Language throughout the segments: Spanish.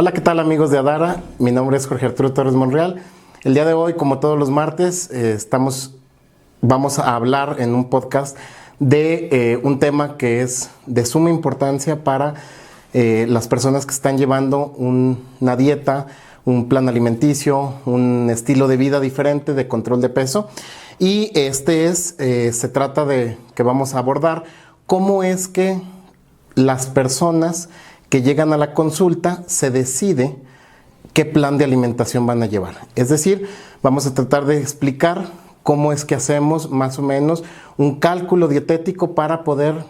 Hola, ¿qué tal amigos de Adara? Mi nombre es Jorge Arturo Torres Monreal. El día de hoy, como todos los martes, vamos a hablar en un podcast de un tema que es de suma importancia para las personas que están llevando una dieta, un plan alimenticio, un estilo de vida diferente de control de peso. Y se trata de que vamos a abordar cómo es que las personas que llegan a la consulta se decide qué plan de alimentación van a llevar. Es decir, vamos a tratar de explicar cómo es que hacemos más o menos un cálculo dietético para poder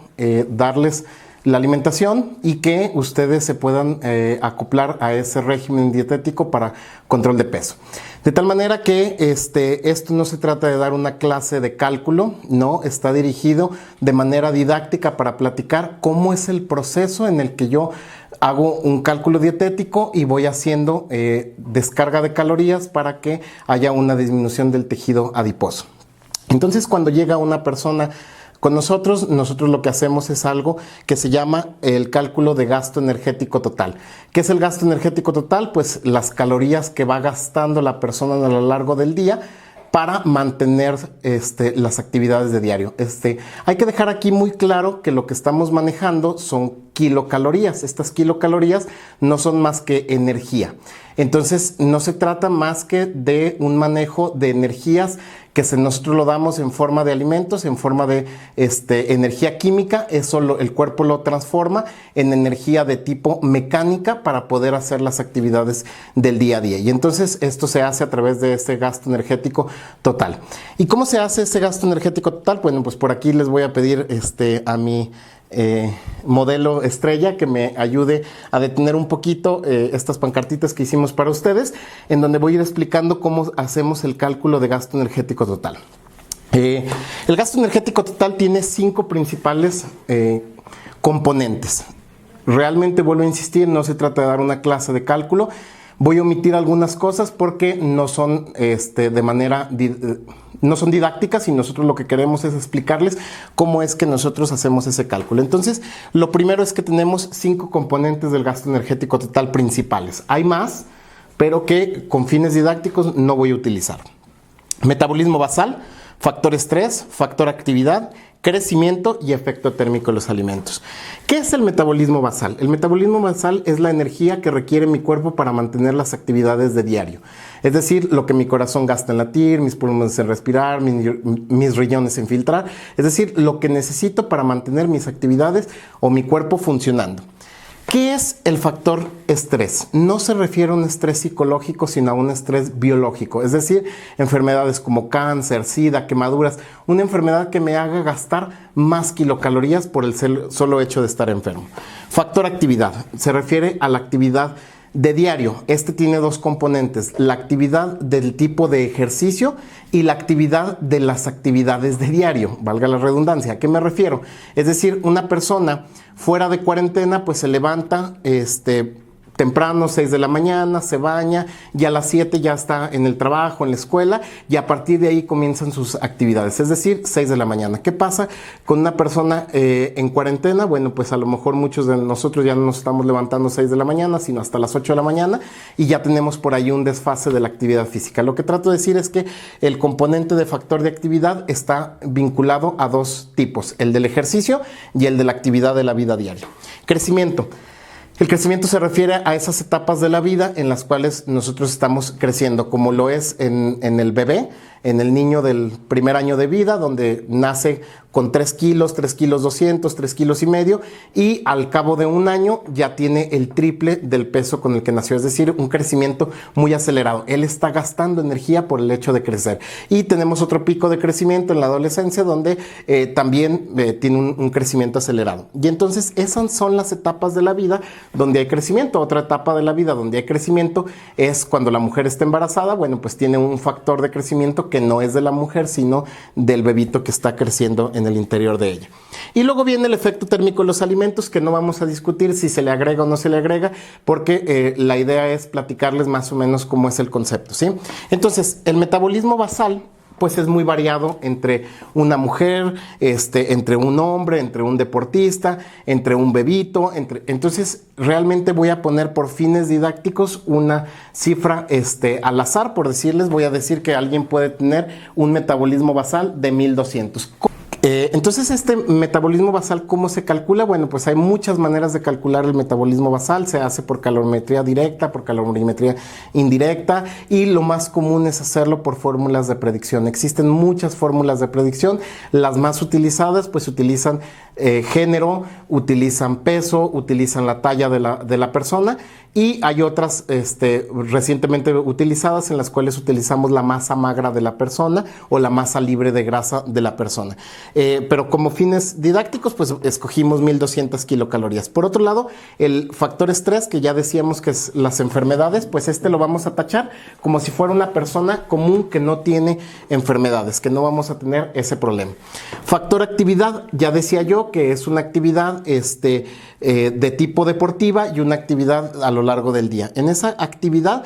darles la alimentación y que ustedes se puedan acoplar a ese régimen dietético para control de peso. De tal manera que esto no se trata de dar una clase de cálculo, no, está dirigido de manera didáctica para platicar cómo es el proceso en el que yo hago un cálculo dietético y voy haciendo descarga de calorías para que haya una disminución del tejido adiposo. Entonces, cuando llega una persona con nosotros lo que hacemos es algo que se llama el cálculo de gasto energético total. ¿Qué es el gasto energético total? Pues las calorías que va gastando la persona a lo largo del día para mantener las actividades de diario. Hay que dejar aquí muy claro que lo que estamos manejando son kilocalorías. Estas kilocalorías no son más que energía. Entonces, no se trata más que de un manejo de energías que nosotros lo damos en forma de alimentos, en forma de energía química. Eso el cuerpo lo transforma en energía de tipo mecánica para poder hacer las actividades del día a día. Y entonces esto se hace a través de ese gasto energético total. ¿Y cómo se hace ese gasto energético total? Bueno, pues por aquí les voy a pedir a mi modelo estrella que me ayude a detener un poquito estas pancartitas que hicimos para ustedes, en donde voy a ir explicando cómo hacemos el cálculo de gasto energético total. El gasto energético total tiene 5 principales componentes. Realmente, vuelvo a insistir, no se trata de dar una clase de cálculo. Voy a omitir algunas cosas porque no son no son didácticas y nosotros lo que queremos es explicarles cómo es que nosotros hacemos ese cálculo. Entonces, lo primero es que tenemos 5 componentes del gasto energético total principales. Hay más, pero que con fines didácticos no voy a utilizar. Metabolismo basal, factor estrés, factor actividad, crecimiento y efecto térmico de los alimentos. ¿Qué es el metabolismo basal? El metabolismo basal es la energía que requiere mi cuerpo para mantener las actividades de diario. Es decir, lo que mi corazón gasta en latir, mis pulmones en respirar, mis riñones en filtrar. Es decir, lo que necesito para mantener mis actividades o mi cuerpo funcionando. ¿Qué es el factor estrés? No se refiere a un estrés psicológico, sino a un estrés biológico. Es decir, enfermedades como cáncer, sida, quemaduras. Una enfermedad que me haga gastar más kilocalorías por el solo hecho de estar enfermo. Factor actividad. Se refiere a la actividad de diario. Tiene 2 componentes. La actividad del tipo de ejercicio y la actividad de las actividades de diario. Valga la redundancia. ¿A qué me refiero? Es decir, una persona fuera de cuarentena pues se levanta temprano, 6 de la mañana, se baña y a las 7 ya está en el trabajo, en la escuela, y a partir de ahí comienzan sus actividades, es decir, 6 de la mañana. ¿Qué pasa con una persona en cuarentena? Bueno, pues a lo mejor muchos de nosotros ya no nos estamos levantando 6 de la mañana, sino hasta las 8 de la mañana, y ya tenemos por ahí un desfase de la actividad física. Lo que trato de decir es que el componente de factor de actividad está vinculado a 2 tipos, el del ejercicio y el de la actividad de la vida diaria. Crecimiento. El crecimiento se refiere a esas etapas de la vida en las cuales nosotros estamos creciendo, como lo es en el bebé, en el niño del primer año de vida, donde nace con 3 kilos, 3 kilos 200, 3 kilos y medio, y al cabo de un año ya tiene el triple del peso con el que nació, es decir, un crecimiento muy acelerado. Él está gastando energía por el hecho de crecer. Y tenemos otro pico de crecimiento en la adolescencia, donde también tiene un crecimiento acelerado. Y entonces esas son las etapas de la vida donde hay crecimiento. Otra etapa de la vida donde hay crecimiento es cuando la mujer está embarazada. Bueno, pues tiene un factor de crecimiento que no es de la mujer, sino del bebito que está creciendo en el interior de ella. Y luego viene el efecto térmico de los alimentos, que no vamos a discutir si se le agrega o no se le agrega, porque la idea es platicarles más o menos cómo es el concepto, ¿sí? Entonces, el metabolismo basal pues es muy variado entre una mujer, entre un hombre, entre un deportista, entre un bebito, entonces realmente voy a poner por fines didácticos una cifra al azar, por decirles, voy a decir que alguien puede tener un metabolismo basal de 1200. Entonces este metabolismo basal, ¿cómo se calcula? Bueno, pues hay muchas maneras de calcular el metabolismo basal. Se hace por calorimetría directa, por calorimetría indirecta, y lo más común es hacerlo por fórmulas de predicción. Existen muchas fórmulas de predicción. Las más utilizadas pues utilizan género, utilizan peso, utilizan la talla de la persona, y hay otras recientemente utilizadas en las cuales utilizamos la masa magra de la persona o la masa libre de grasa de la persona. Pero como fines didácticos, pues escogimos 1200 kilocalorías. Por otro lado, el factor estrés, que ya decíamos que es las enfermedades, pues lo vamos a tachar como si fuera una persona común que no tiene enfermedades, que no vamos a tener ese problema. Factor actividad, ya decía yo que es una actividad de tipo deportiva y una actividad a lo largo del día. En esa actividad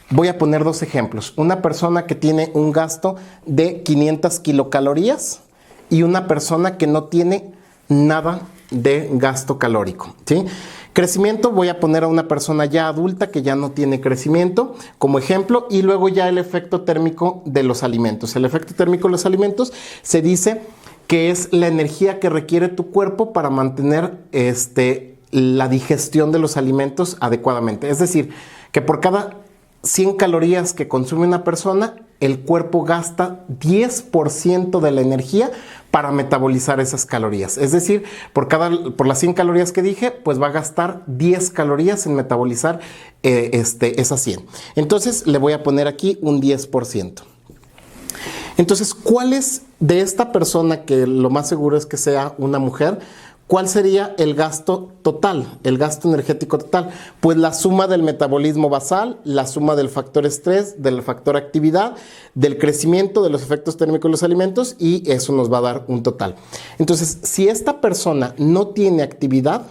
voy a poner dos ejemplos. Una persona que tiene un gasto de 500 kilocalorías y una persona que no tiene nada de gasto calórico, ¿sí? Crecimiento, voy a poner a una persona ya adulta que ya no tiene crecimiento como ejemplo, y luego ya el efecto térmico de los alimentos. El efecto térmico de los alimentos se dice que es la energía que requiere tu cuerpo para mantener la digestión de los alimentos adecuadamente. Es decir, que por cada 100 calorías que consume una persona, el cuerpo gasta 10% de la energía para metabolizar esas calorías. Es decir, por las 100 calorías que dije, pues va a gastar 10 calorías en metabolizar esas 100. Entonces le voy a poner aquí un 10%. Entonces, ¿cuál es de esta persona, que lo más seguro es que sea una mujer? ¿Cuál sería el gasto total, el gasto energético total? Pues la suma del metabolismo basal, la suma del factor estrés, del factor actividad, del crecimiento, de los efectos térmicos de los alimentos, y eso nos va a dar un total. Entonces, si esta persona no tiene actividad,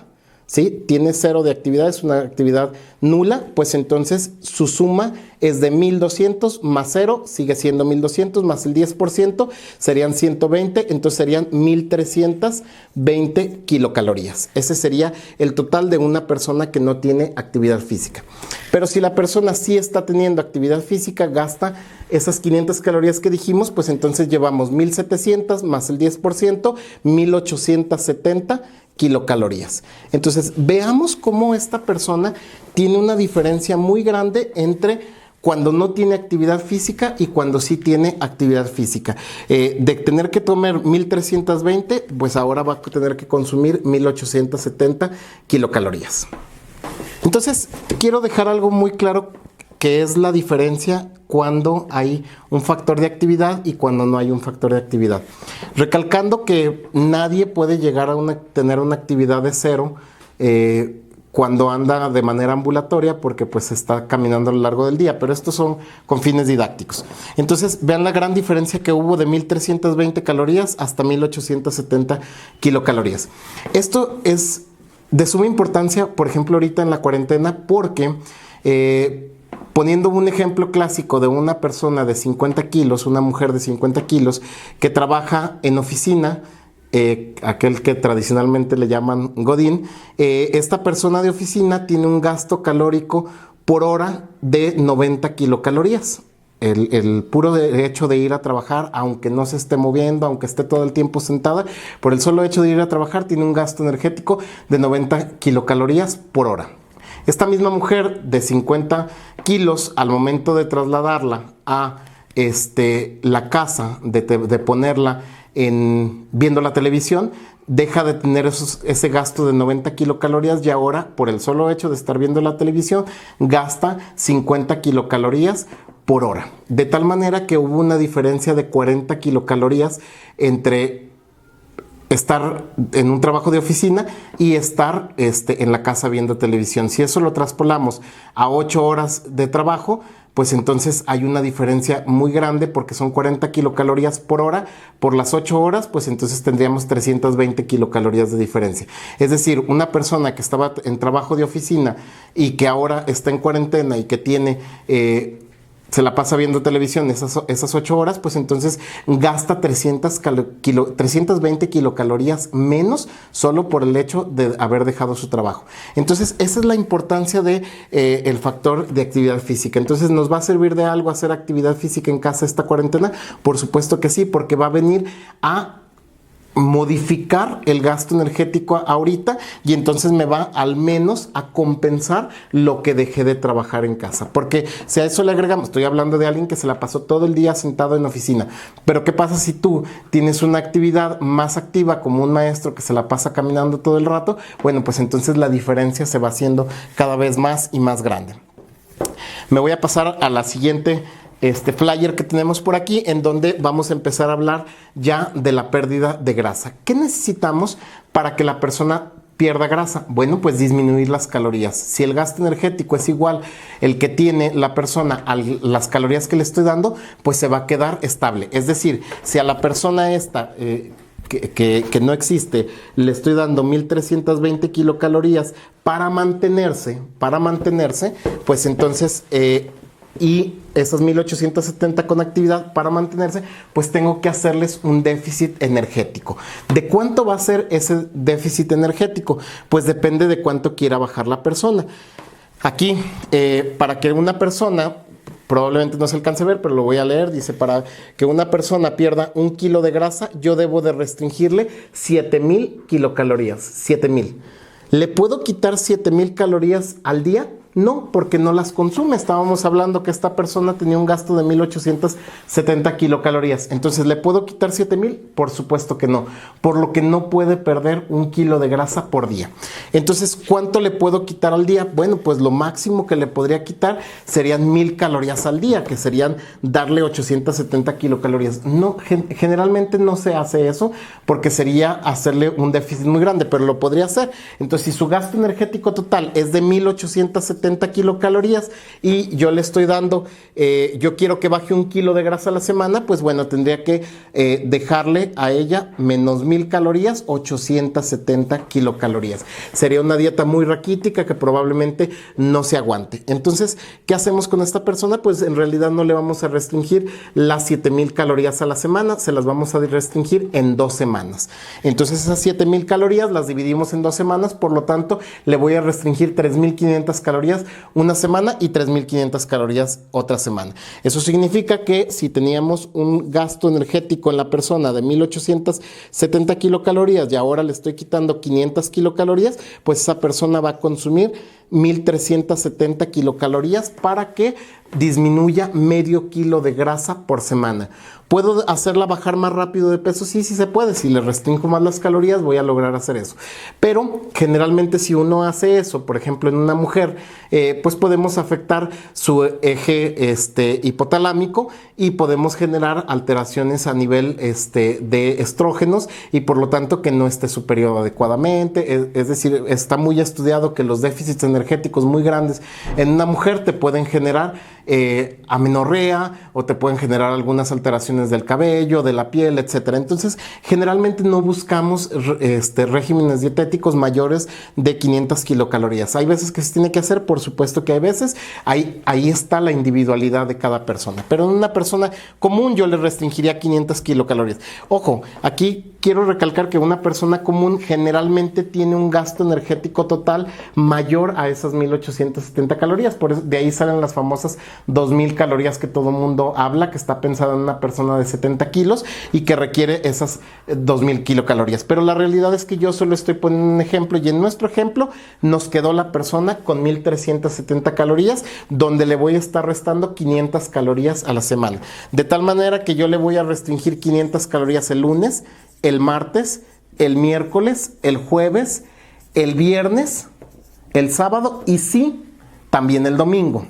¿sí? Tiene cero de actividad, es una actividad nula, pues entonces su suma es de 1200 más 0, sigue siendo 1200 más el 10%, serían 120, entonces serían 1320 kilocalorías. Ese sería el total de una persona que no tiene actividad física. Pero si la persona sí está teniendo actividad física, gasta esas 500 calorías que dijimos, pues entonces llevamos 1700 más el 10%, 1870 kilocalorías. Entonces, veamos cómo esta persona tiene una diferencia muy grande entre cuando no tiene actividad física y cuando sí tiene actividad física. De tener que tomar 1320, pues ahora va a tener que consumir 1870 kilocalorías. Entonces, quiero dejar algo muy claro, que es la diferencia cuando hay un factor de actividad y cuando no hay un factor de actividad. Recalcando que nadie puede llegar a tener una actividad de cero cuando anda de manera ambulatoria, porque pues está caminando a lo largo del día, pero estos son con fines didácticos. Entonces vean la gran diferencia que hubo de 1320 calorías hasta 1870 kilocalorías. Esto es de suma importancia, por ejemplo, ahorita en la cuarentena, porque poniendo un ejemplo clásico de una persona de 50 kilos, una mujer de 50 kilos, que trabaja en oficina, aquel que tradicionalmente le llaman Godín, esta persona de oficina tiene un gasto calórico por hora de 90 kilocalorías. El puro hecho de ir a trabajar, aunque no se esté moviendo, aunque esté todo el tiempo sentada, por el solo hecho de ir a trabajar tiene un gasto energético de 90 kilocalorías por hora. Esta misma mujer de 50 kilos, al momento de trasladarla a la casa, de ponerla viendo la televisión, deja de tener ese gasto de 90 kilocalorías, y ahora, por el solo hecho de estar viendo la televisión, gasta 50 kilocalorías por hora. De tal manera que hubo una diferencia de 40 kilocalorías entre estar en un trabajo de oficina y estar en la casa viendo televisión. Si eso lo traspolamos a 8 horas de trabajo, pues entonces hay una diferencia muy grande, porque son 40 kilocalorías por hora. Por las 8 horas, pues entonces tendríamos 320 kilocalorías de diferencia. Es decir, una persona que estaba en trabajo de oficina y que ahora está en cuarentena y que tiene se la pasa viendo televisión esas 8 horas, pues entonces gasta 320 kilocalorías menos solo por el hecho de haber dejado su trabajo. Entonces, esa es la importancia de el factor de actividad física. Entonces, ¿nos va a servir de algo hacer actividad física en casa esta cuarentena? Por supuesto que sí, porque va a venir a modificar el gasto energético ahorita y entonces me va al menos a compensar lo que dejé de trabajar en casa, porque si a eso le agregamos, estoy hablando de alguien que se la pasó todo el día sentado en la oficina, pero ¿qué pasa si tú tienes una actividad más activa como un maestro que se la pasa caminando todo el rato? Bueno, pues entonces la diferencia se va haciendo cada vez más y más grande. Me voy a pasar a la siguiente flyer que tenemos por aquí, en donde vamos a empezar a hablar ya de la pérdida de grasa. ¿Qué necesitamos para que la persona pierda grasa? Bueno, pues disminuir las calorías. Si el gasto energético es igual el que tiene la persona a las calorías que le estoy dando, pues se va a quedar estable. Es decir, si a la persona esta que no existe le estoy dando 1320 kilocalorías para mantenerse, pues entonces y esas 1870 con actividad para mantenerse, pues tengo que hacerles un déficit energético. ¿De cuánto va a ser ese déficit energético? Pues depende de cuánto quiera bajar la persona. Aquí, para que una persona, probablemente no se alcance a ver, pero lo voy a leer, dice, para que una persona pierda 1 kilo de grasa, yo debo de restringirle 7000 kilocalorías, 7000. ¿Le puedo quitar 7000 calorías al día? No, porque no las consume. Estábamos hablando que esta persona tenía un gasto de 1870 kilocalorías. Entonces, ¿le puedo quitar 7000? Por supuesto que no. Por lo que no puede perder 1 kilo de grasa por día. Entonces, ¿cuánto le puedo quitar al día? Bueno, pues lo máximo que le podría quitar serían 1000 calorías al día, que serían darle 870 kilocalorías. No, generalmente no se hace eso porque sería hacerle un déficit muy grande, pero lo podría hacer. Entonces, si su gasto energético total es de 1870 kilocalorías y yo le estoy dando, yo quiero que baje 1 kilo de grasa a la semana, pues bueno, tendría que dejarle a ella menos 1000 calorías, 870 kilocalorías. Sería una dieta muy raquítica que probablemente no se aguante. Entonces, ¿qué hacemos con esta persona? Pues en realidad no le vamos a restringir las 7000 calorías a la semana, se las vamos a restringir en 2 semanas. Entonces, esas 7000 calorías las dividimos en 2 semanas, por lo tanto, le voy a restringir 3500 calorías una semana y 3500 calorías otra semana. Eso significa que si teníamos un gasto energético en la persona de 1870 kilocalorías y ahora le estoy quitando 500 kilocalorías, pues esa persona va a consumir 1370 kilocalorías para que disminuya medio kilo de grasa por semana. ¿Puedo hacerla bajar más rápido de peso? Sí, sí se puede. Si le restringo más las calorías, voy a lograr hacer eso. Pero generalmente si uno hace eso, por ejemplo en una mujer, pues podemos afectar su eje hipotalámico y podemos generar alteraciones a nivel de estrógenos y por lo tanto que no esté su periodo adecuadamente. Es decir, está muy estudiado que los déficits energéticos muy grandes en una mujer te pueden generar amenorrea o te pueden generar algunas alteraciones del cabello, de la piel, etcétera. Entonces, generalmente no buscamos regímenes dietéticos mayores de 500 kilocalorías. Hay veces que se tiene que hacer, por supuesto que hay veces, ahí está la individualidad de cada persona. Pero en una persona común yo le restringiría 500 kilocalorías. Ojo, aquí quiero recalcar que una persona común generalmente tiene un gasto energético total mayor a esas 1870 calorías. Por eso, de ahí salen las famosas 2000 calorías que todo mundo habla, que está pensada en una persona de 70 kilos y que requiere esas 2000 kilocalorías. Pero la realidad es que yo solo estoy poniendo un ejemplo y en nuestro ejemplo nos quedó la persona con 1370 calorías, donde le voy a estar restando 500 calorías a la semana. De tal manera que yo le voy a restringir 500 calorías el lunes, el martes, el miércoles, el jueves, el viernes, el sábado y sí, también el domingo.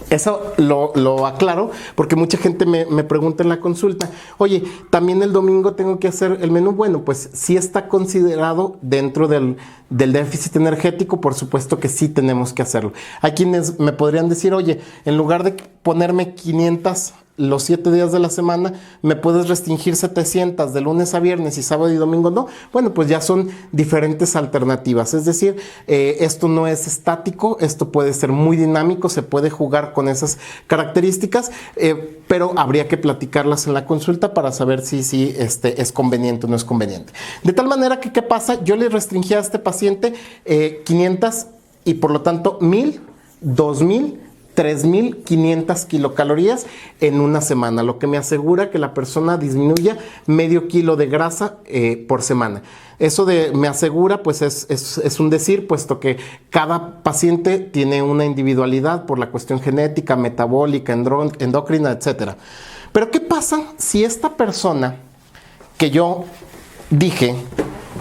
Eso lo aclaro porque mucha gente me pregunta en la consulta, oye, ¿también el domingo tengo que hacer el menú? Bueno, pues sí está considerado dentro del déficit energético, por supuesto que sí tenemos que hacerlo. Hay quienes me podrían decir, oye, en lugar de ponerme 500 los 7 días de la semana, me puedes restringir 700 de lunes a viernes y sábado y domingo no. Bueno, pues ya son diferentes alternativas. Es decir, esto no es estático, esto puede ser muy dinámico, se puede jugar con esas características, pero habría que platicarlas en la consulta para saber si es conveniente o no es conveniente. De tal manera que, ¿qué pasa? Yo le restringí a este paciente 500 y por lo tanto 1000, 2000, 3.500 kilocalorías en una semana, lo que me asegura que la persona disminuya medio kilo de grasa por semana. Eso de me asegura, pues es un decir, puesto que cada paciente tiene una individualidad por la cuestión genética, metabólica, endocrina, etc. Pero ¿qué pasa si esta persona que yo dije,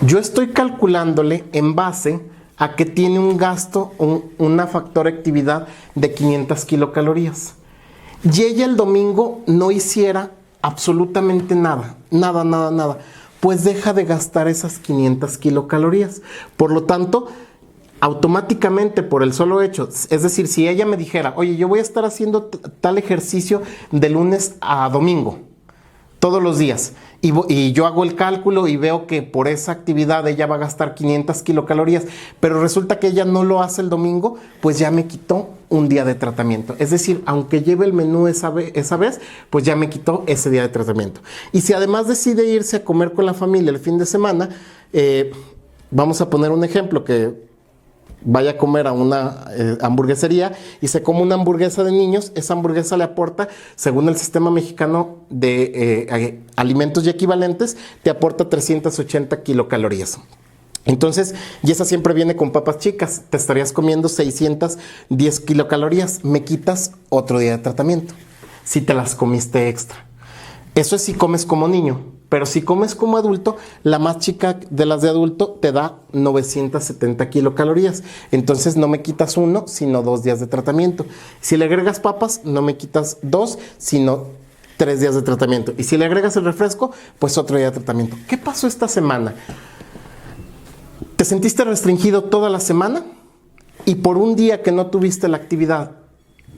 yo estoy calculándole en base a que tiene un gasto, una factor de actividad de 500 kilocalorías? Y ella el domingo no hiciera absolutamente nada, nada, pues deja de gastar esas 500 kilocalorías. Por lo tanto, automáticamente por el solo hecho, es decir, si ella me dijera, oye, yo voy a estar haciendo tal ejercicio de lunes a domingo, todos los días, y yo hago el cálculo y veo que por esa actividad ella va a gastar 500 kilocalorías, pero resulta que ella no lo hace el domingo, pues ya me quitó un día de tratamiento. Es decir, aunque lleve el menú esa vez, pues ya me quitó ese día de tratamiento. Y si además decide irse a comer con la familia el fin de semana, vamos a poner un ejemplo, que vaya a comer a una hamburguesería y se come una hamburguesa de niños, esa hamburguesa le aporta, según el sistema mexicano de alimentos y equivalentes, te aporta 380 kilocalorías. Entonces, y esa siempre viene con papas chicas, te estarías comiendo 610 kilocalorías, me quitas otro día de tratamiento, si te las comiste extra. Eso es si comes como niño. Pero si comes como adulto, la más chica de las de adulto te da 970 kilocalorías. Entonces no me quitas 1, sino 2 días de tratamiento. Si le agregas papas, no me quitas 2, sino 3 días de tratamiento. Y si le agregas el refresco, pues otro día de tratamiento. ¿Qué pasó esta semana? ¿Te sentiste restringido toda la semana? Y por un día que no tuviste la actividad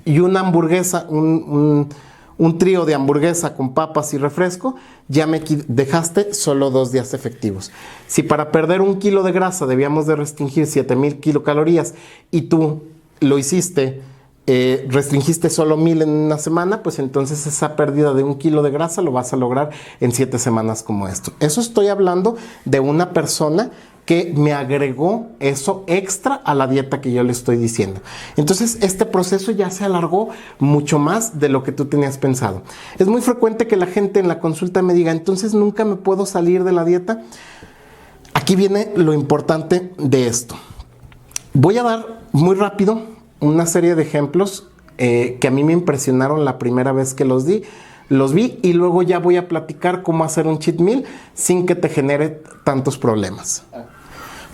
y una hamburguesa, un trío de hamburguesa con papas y refresco, ya me dejaste solo 2 días efectivos. Si para perder 1 kilo de grasa debíamos de restringir 7.000 kilocalorías y tú lo hiciste, restringiste solo 1.000 en una semana, pues entonces esa pérdida de 1 kilo de grasa lo vas a lograr en 7 semanas como esto. Eso estoy hablando de una persona que me agregó eso extra a la dieta que yo le estoy diciendo. Entonces, este proceso ya se alargó mucho más de lo que tú tenías pensado. Es muy frecuente que la gente en la consulta me diga, entonces nunca me puedo salir de la dieta. Aquí viene lo importante de esto. Voy a dar muy rápido una serie de ejemplos que a mí me impresionaron la primera vez que los vi y luego ya voy a platicar cómo hacer un cheat meal sin que te genere tantos problemas.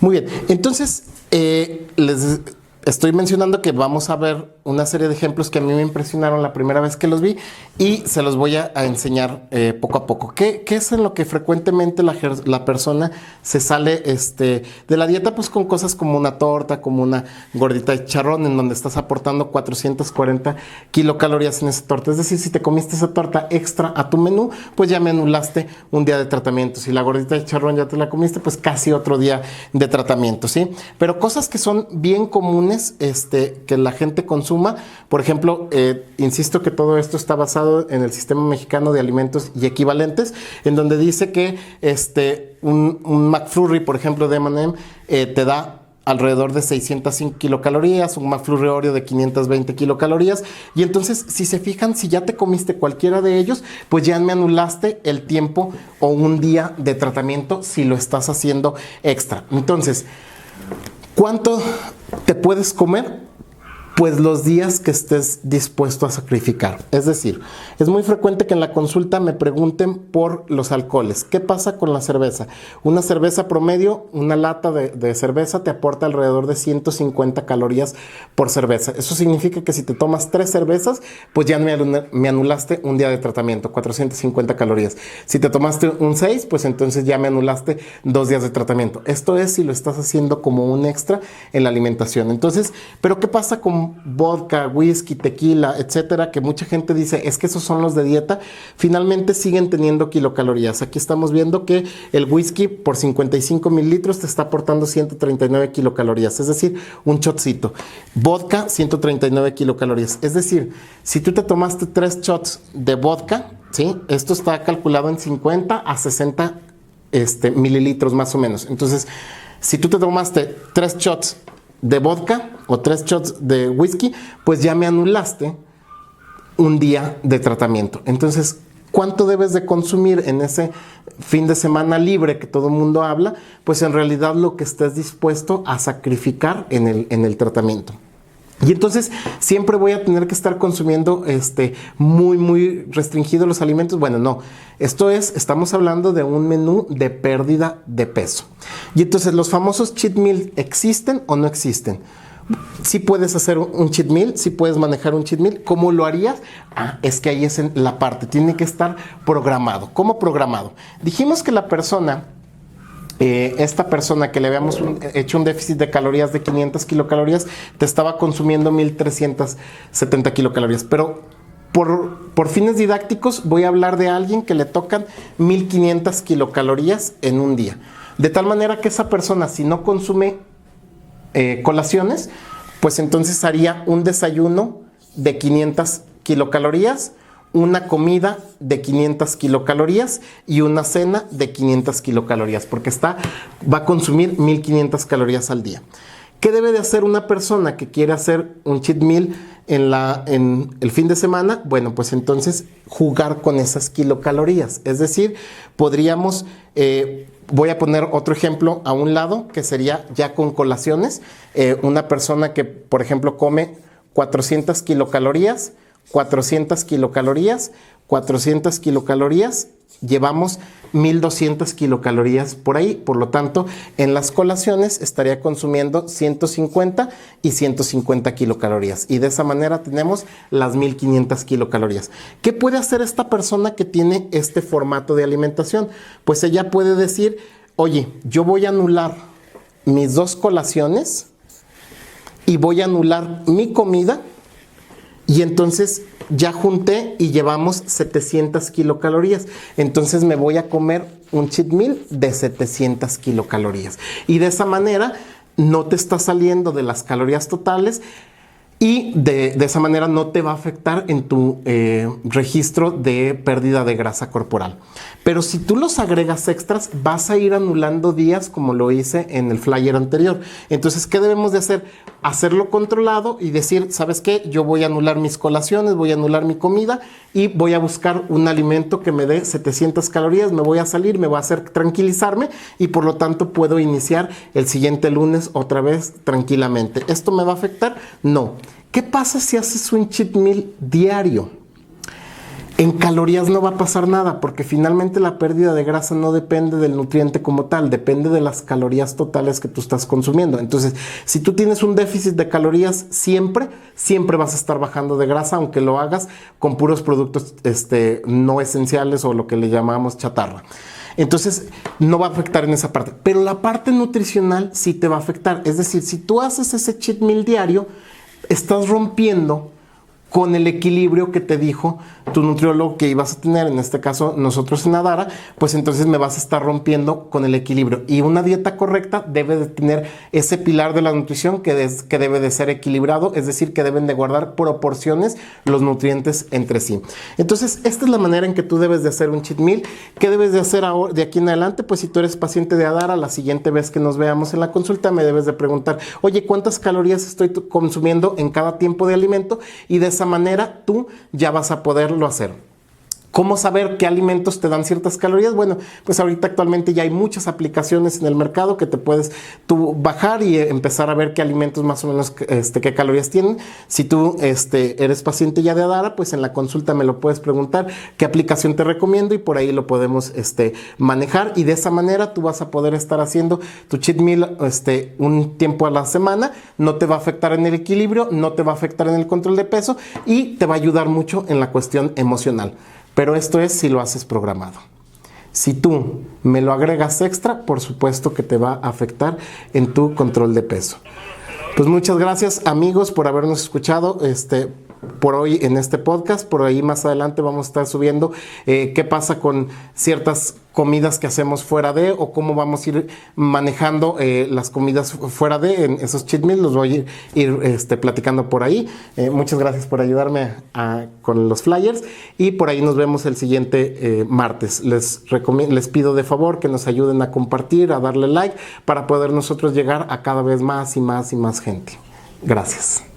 Muy bien, entonces les estoy mencionando que vamos a ver una serie de ejemplos que a mí me impresionaron la primera vez que los vi y se los voy a enseñar poco a poco. ¿Qué es en lo que frecuentemente la persona se sale de la dieta? Pues con cosas como una torta, como una gordita de chicharrón, en donde estás aportando 440 kilocalorías en esa torta. Es decir, si te comiste esa torta extra a tu menú, pues ya me anulaste un día de tratamiento. Si la gordita de chicharrón ya te la comiste, pues casi otro día de tratamiento, ¿sí? Pero cosas que son bien comunes que la gente consume. Por ejemplo, insisto que todo esto está basado en el Sistema Mexicano de Alimentos y Equivalentes, en donde dice que un McFlurry, por ejemplo, de M&M, te da alrededor de 605 kilocalorías, un McFlurry Oreo de 520 kilocalorías, y entonces, si se fijan, si ya te comiste cualquiera de ellos, pues ya me anulaste el tiempo o un día de tratamiento si lo estás haciendo extra. Entonces, ¿cuánto te puedes comer? Pues los días que estés dispuesto a sacrificar. Es decir, es muy frecuente que en la consulta me pregunten por los alcoholes. ¿Qué pasa con la cerveza? Una cerveza promedio, una lata de cerveza te aporta alrededor de 150 calorías por cerveza. Eso significa que si te tomas 3 cervezas, pues ya me anulaste un día de tratamiento, 450 calorías. Si te tomaste un 6, pues entonces ya me anulaste 2 días de tratamiento. Esto es si lo estás haciendo como un extra en la alimentación. Entonces, ¿pero qué pasa con ron, vodka, whisky, tequila, etcétera, que mucha gente dice, es que esos son los de dieta, finalmente siguen teniendo kilocalorías. Aquí estamos viendo que el whisky por 55 mililitros te está aportando 139 kilocalorías, es decir, un shotcito. Vodka, 139 kilocalorías. Es decir, si tú te tomaste 3 shots de vodka, ¿sí? Esto está calculado en 50 a 60 mililitros más o menos. Entonces, si tú te tomaste 3 shots de vodka o 3 shots de whisky, pues ya me anulaste un día de tratamiento. Entonces, ¿cuánto debes de consumir en ese fin de semana libre que todo el mundo habla? Pues en realidad lo que estés dispuesto a sacrificar en el tratamiento. Y entonces siempre voy a tener que estar consumiendo muy restringido los alimentos. Bueno, no. Estamos hablando de un menú de pérdida de peso. Y entonces los famosos cheat meal, ¿existen o no existen? Sí puedes hacer un cheat meal, sí puedes manejar un cheat meal. ¿Cómo lo harías? Es que ahí es en la parte. Tiene que estar programado. ¿Cómo programado? Dijimos que la persona... esta persona que le habíamos hecho un déficit de calorías de 500 kilocalorías, te estaba consumiendo 1370 kilocalorías. Pero por fines didácticos voy a hablar de alguien que le tocan 1500 kilocalorías en un día. De tal manera que esa persona, si no consume colaciones, pues entonces haría un desayuno de 500 kilocalorías, una comida de 500 kilocalorías y una cena de 500 kilocalorías, porque va a consumir 1500 calorías al día. ¿Qué debe de hacer una persona que quiere hacer un cheat meal en el fin de semana? Bueno, pues entonces jugar con esas kilocalorías. Es decir, podríamos, voy a poner otro ejemplo a un lado, que sería ya con colaciones. Una persona que, por ejemplo, come 400 kilocalorías, 400 kilocalorías, 400 kilocalorías, llevamos 1200 kilocalorías por ahí. Por lo tanto, en las colaciones estaría consumiendo 150 y 150 kilocalorías. Y de esa manera tenemos las 1500 kilocalorías. ¿Qué puede hacer esta persona que tiene este formato de alimentación? Pues ella puede decir, oye, yo voy a anular mis 2 colaciones y voy a anular mi comida. Y entonces ya junté y llevamos 700 kilocalorías. Entonces me voy a comer un cheat meal de 700 kilocalorías. Y de esa manera no te está saliendo de las calorías totales y de esa manera no te va a afectar en tu registro de pérdida de grasa corporal. Pero si tú los agregas extras, vas a ir anulando días como lo hice en el flyer anterior. Entonces, ¿qué debemos de hacer? Hacerlo controlado y decir, ¿sabes qué? Yo voy a anular mis colaciones, voy a anular mi comida y voy a buscar un alimento que me dé 700 calorías, me voy a salir, me voy a hacer tranquilizarme y por lo tanto puedo iniciar el siguiente lunes otra vez tranquilamente. ¿Esto me va a afectar? No. ¿Qué pasa si haces un cheat meal diario? En calorías no va a pasar nada porque finalmente la pérdida de grasa no depende del nutriente como tal, depende de las calorías totales que tú estás consumiendo. Entonces, si tú tienes un déficit de calorías siempre vas a estar bajando de grasa, aunque lo hagas con puros productos no esenciales o lo que le llamamos chatarra. Entonces, no va a afectar en esa parte. Pero la parte nutricional sí te va a afectar. Es decir, si tú haces ese cheat meal diario, estás rompiendo con el equilibrio que te dijo tu nutriólogo que ibas a tener, en este caso nosotros en Adara, pues entonces me vas a estar rompiendo con el equilibrio. Y una dieta correcta debe de tener ese pilar de la nutrición que debe de ser equilibrado, es decir, que deben de guardar proporciones los nutrientes entre sí. Entonces, esta es la manera en que tú debes de hacer un cheat meal. ¿Qué debes de hacer ahora, de aquí en adelante? Pues si tú eres paciente de Adara, la siguiente vez que nos veamos en la consulta me debes de preguntar, oye, ¿cuántas calorías estoy consumiendo en cada tiempo de alimento? Y de esa manera tú ya vas a poderlo hacer. ¿Cómo saber qué alimentos te dan ciertas calorías? Bueno, pues ahorita actualmente ya hay muchas aplicaciones en el mercado que te puedes tú bajar y empezar a ver qué alimentos más o menos qué calorías tienen. Si tú eres paciente ya de Adara, pues en la consulta me lo puedes preguntar qué aplicación te recomiendo y por ahí lo podemos manejar y de esa manera tú vas a poder estar haciendo tu cheat meal un tiempo a la semana. No te va a afectar en el equilibrio, no te va a afectar en el control de peso y te va a ayudar mucho en la cuestión emocional. Pero esto es si lo haces programado. Si tú me lo agregas extra, por supuesto que te va a afectar en tu control de peso. Pues muchas gracias, amigos, por habernos escuchado por hoy en este podcast. Por ahí más adelante vamos a estar subiendo qué pasa con ciertas comidas que hacemos fuera de, o cómo vamos a ir manejando las comidas fuera de, en esos cheat meals. Los voy a ir platicando por ahí. Muchas gracias por ayudarme con los flyers, y por ahí nos vemos el siguiente martes. Les pido de favor que nos ayuden a compartir, a darle like, para poder nosotros llegar a cada vez más y más y más gente. Gracias.